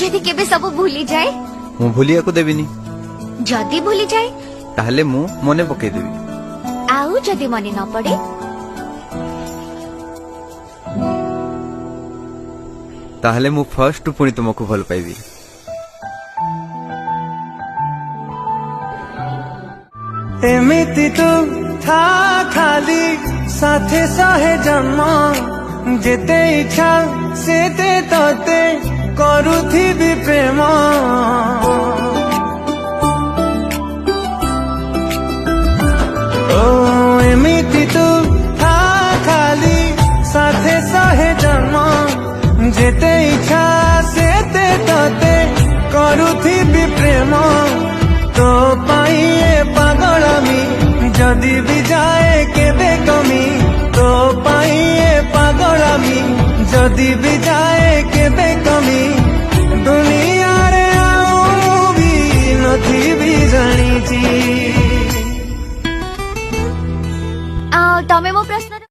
जदि केबे सब भूली जाए मु भूलिया को देबिनी जदि भूली जाए ताहले मु मने पके देबी आउ जदि मने न पड़े ताहले मु फर्स्ट पुणी तुमको भल पाइबी एमिति तू था खाली साथे सहे जन्म जेते इच्छा सेते तते करुथिबी प्रेम ओ एमिति तू था खाली साथे सहे जन्म जेते इच्छा सेते तते करुथिबी प्रेम तो पाइए पागलामी जदि भी जाए केबे कमी तो पाइए पागलामी जदि भी जाए केबे कमी दुनिया रे आऊ भी नथी भी जानी छी तमे मो प्रश्न